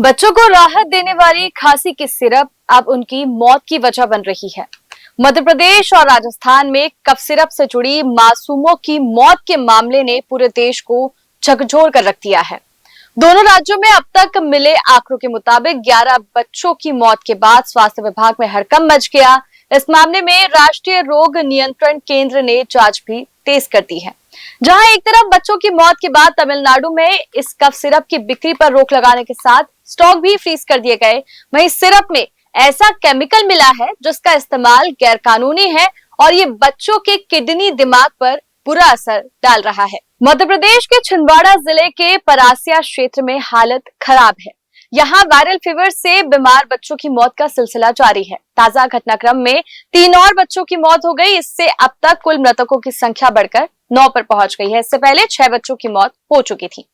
बच्चों को राहत देने वाली खांसी की सिरप अब उनकी मौत की वजह बन रही है। मध्य प्रदेश और राजस्थान में कफ सिरप से जुड़ी मासूमों की मौत के मामले ने पूरे देश को झकझोर कर रख दिया है। दोनों राज्यों में अब तक मिले आंकड़ों के मुताबिक 11 बच्चों की मौत के बाद स्वास्थ्य विभाग में हड़कंप मच गया। इस मामले में राष्ट्रीय रोग नियंत्रण केंद्र ने जांच भी तेज कर दी है। जहां एक तरफ बच्चों की मौत के बाद तमिलनाडु में इस कफ सिरप की बिक्री पर रोक लगाने के साथ स्टॉक भी फ्रीज कर दिए गए, वहीं सिरप में ऐसा केमिकल मिला है जिसका इस्तेमाल गैरकानूनी है और ये बच्चों के किडनी दिमाग पर बुरा असर डाल रहा है। मध्य प्रदेश के छिंदवाड़ा जिले के परासिया क्षेत्र में हालत खराब है। यहाँ वायरल फीवर से बीमार बच्चों की मौत का सिलसिला जारी है। ताजा घटनाक्रम में 3 और बच्चों की मौत हो गई। इससे अब तक कुल मृतकों की संख्या बढ़कर 9 पर पहुंच गई है। इससे पहले 6 बच्चों की मौत हो चुकी थी।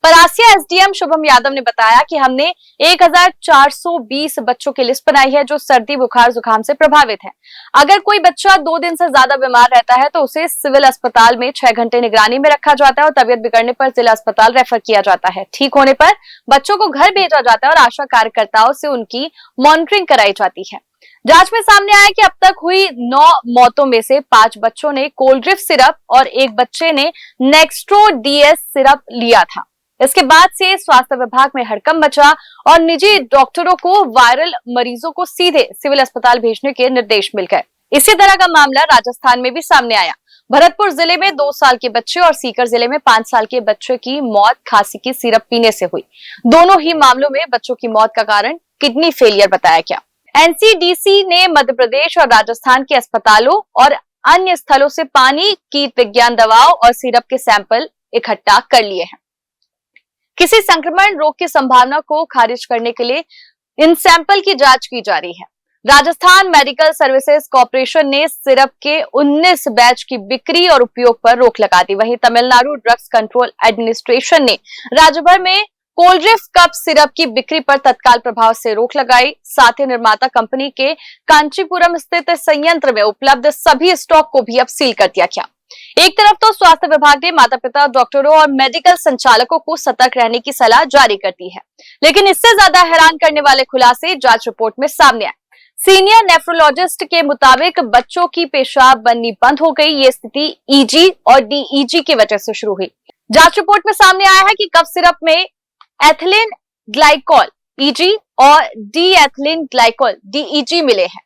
परासिया एसडीएम शुभम यादव ने बताया कि हमने 1420 बच्चों की लिस्ट बनाई है जो सर्दी बुखार जुकाम से प्रभावित है। अगर कोई बच्चा 2 दिन से ज्यादा बीमार रहता है तो उसे सिविल अस्पताल में 6 घंटे निगरानी में रखा जाता है और तबियत बिगड़ने पर जिला अस्पताल रेफर किया जाता है। ठीक होने पर बच्चों को घर भेजा जाता है और आशा कार्यकर्ताओं से उनकी मॉनिटरिंग कराई जाती है। जांच में सामने आया कि अब तक हुई 9 मौतों में से 5 बच्चों ने कोल्ड्रिफ सिरप और एक बच्चे ने नेक्स्ट्रो डीएस सिरप लिया था। इसके बाद से स्वास्थ्य विभाग में हड़कंप मचा और निजी डॉक्टरों को वायरल मरीजों को सीधे सिविल अस्पताल भेजने के निर्देश मिल गए। इसी तरह का मामला राजस्थान में भी सामने आया। भरतपुर जिले में 2 साल के बच्चे और सीकर जिले में 5 साल के बच्चे की मौत खांसी की सिरप पीने से हुई। दोनों ही मामलों में बच्चों की मौत का कारण किडनी फेलियर बताया गया। एनसीडीसी ने मध्य प्रदेश और राजस्थान के अस्पतालों और अन्य स्थलों से पानी, कीट विज्ञान दवाओं और सिरप के सैंपल इकट्ठा कर लिए हैं। किसी संक्रमण रोग की संभावना को खारिज करने के लिए इन सैंपल की जांच की जा रही है। राजस्थान मेडिकल सर्विसेज कॉर्पोरेशन ने सिरप के 19 बैच की बिक्री और उपयोग पर रोक लगा दी। वहीं तमिलनाडु ड्रग्स कंट्रोल एडमिनिस्ट्रेशन ने राज्य भर में कोल्ड्रिफ कप सिरप की बिक्री पर तत्काल प्रभाव से रोक लगाई। साथ ही निर्माता कंपनी के कांचीपुरम स्थित संयंत्र में उपलब्ध सभी स्टॉक को भी अब सील कर दिया गया। एक तरफ तो स्वास्थ्य विभाग ने माता पिता, डॉक्टरों और मेडिकल संचालकों को सतर्क रहने की सलाह जारी कर दी है, लेकिन इससे ज्यादा हैरान करने वाले खुलासे जांच रिपोर्ट में सामने आए। सीनियर नेफ्रोलॉजिस्ट के मुताबिक बच्चों की पेशाब बननी बंद हो गई। ये स्थिति ईजी और डीईजी की वजह से शुरू हुई। जांच रिपोर्ट में सामने आया है कि कफ सिरप में एथिलीन ग्लाइकोल ईजी और डी एथिलीन ग्लाइकोल डीईजी मिले हैं।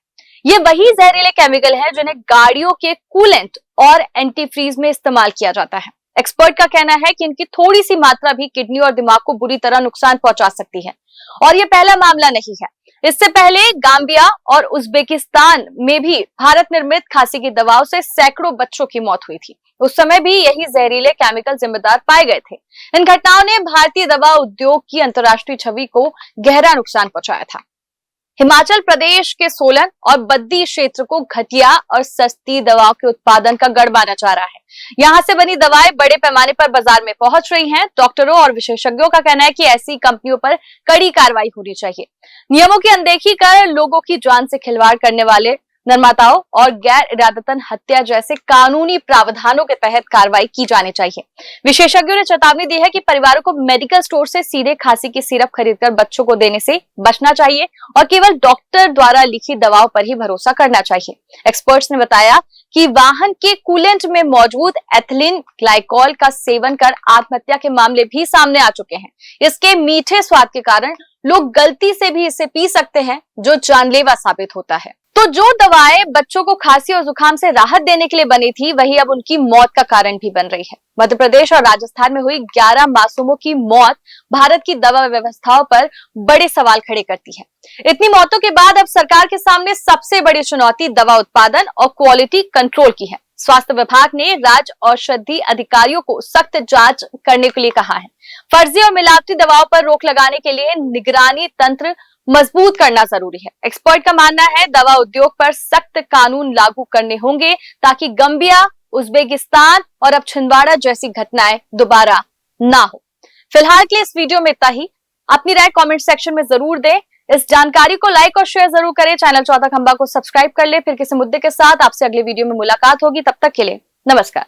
ये वही जहरीले केमिकल हैं जिन्हें गाड़ियों के कूलेंट और एंटीफ्रीज में इस्तेमाल किया जाता है। एक्सपर्ट का कहना है कि इनकी थोड़ी सी मात्रा भी किडनी और दिमाग को बुरी तरह नुकसान पहुंचा सकती है और ये पहला मामला नहीं है। इससे पहले गाम्बिया और उज्बेकिस्तान में भी भारत निर्मित खांसी की दवाओं से सैकड़ों बच्चों की मौत हुई थी। उस समय भी यही जहरीले केमिकल जिम्मेदार पाए गए थे। इन घटनाओं ने भारतीय दवा उद्योग की अंतर्राष्ट्रीय छवि को गहरा नुकसान पहुंचाया था। हिमाचल प्रदेश के सोलन और बद्दी क्षेत्र को घटिया और सस्ती दवाओं के उत्पादन का गढ़ माना जा रहा है। यहाँ से बनी दवाएं बड़े पैमाने पर बाजार में पहुंच रही हैं। डॉक्टरों और विशेषज्ञों का कहना है कि ऐसी कंपनियों पर कड़ी कार्रवाई होनी चाहिए। नियमों की अनदेखी कर लोगों की जान से खिलवाड़ करने वाले निर्माताओं और गैर इरादतन हत्या जैसे कानूनी प्रावधानों के तहत कार्रवाई की जानी चाहिए। विशेषज्ञों ने चेतावनी दी है कि परिवारों को मेडिकल स्टोर से सीधे खांसी की सिरप खरीदकर बच्चों को देने से बचना चाहिए और केवल डॉक्टर द्वारा लिखी दवाओं पर ही भरोसा करना चाहिए। एक्सपर्ट्स ने बताया कि वाहन के कूलेंट में मौजूद एथिलीन ग्लाइकोल का सेवन कर आत्महत्या के मामले भी सामने आ चुके हैं। इसके मीठे स्वाद के कारण लोग गलती से भी इसे पी सकते हैं, जो जानलेवा साबित होता है। तो जो दवाएं बच्चों को खांसी और जुकाम से राहत देने के लिए बनी थी, वही अब उनकी मौत का कारण भी बन रही है। मध्य प्रदेश और राजस्थान में हुई 11 मासूमों की मौत भारत की दवा व्यवस्थाओं पर बड़े सवाल खड़े करती है। इतनी मौतों के बाद अब सरकार के सामने सबसे बड़ी चुनौती दवा उत्पादन और क्वालिटी कंट्रोल की है। स्वास्थ्य विभाग ने राज्य औषधि अधिकारियों को सख्त जांच करने के लिए कहा है। फर्जी और मिलावटी दवाओं पर रोक लगाने के लिए निगरानी तंत्र मजबूत करना जरूरी है। एक्सपर्ट का मानना है दवा उद्योग पर सख्त कानून लागू करने होंगे ताकि गंबिया, उज्बेकिस्तान और अब छिंदवाड़ा जैसी घटनाएं दोबारा ना हो। फिलहाल के लिए इस वीडियो में इतना ही। अपनी राय कमेंट सेक्शन में जरूर दें। इस जानकारी को लाइक और शेयर जरूर करें। चैनल चौथा खंबा को सब्सक्राइब कर ले। फिर किसी मुद्दे के साथ आपसे अगले वीडियो में मुलाकात होगी। तब तक के लिए नमस्कार।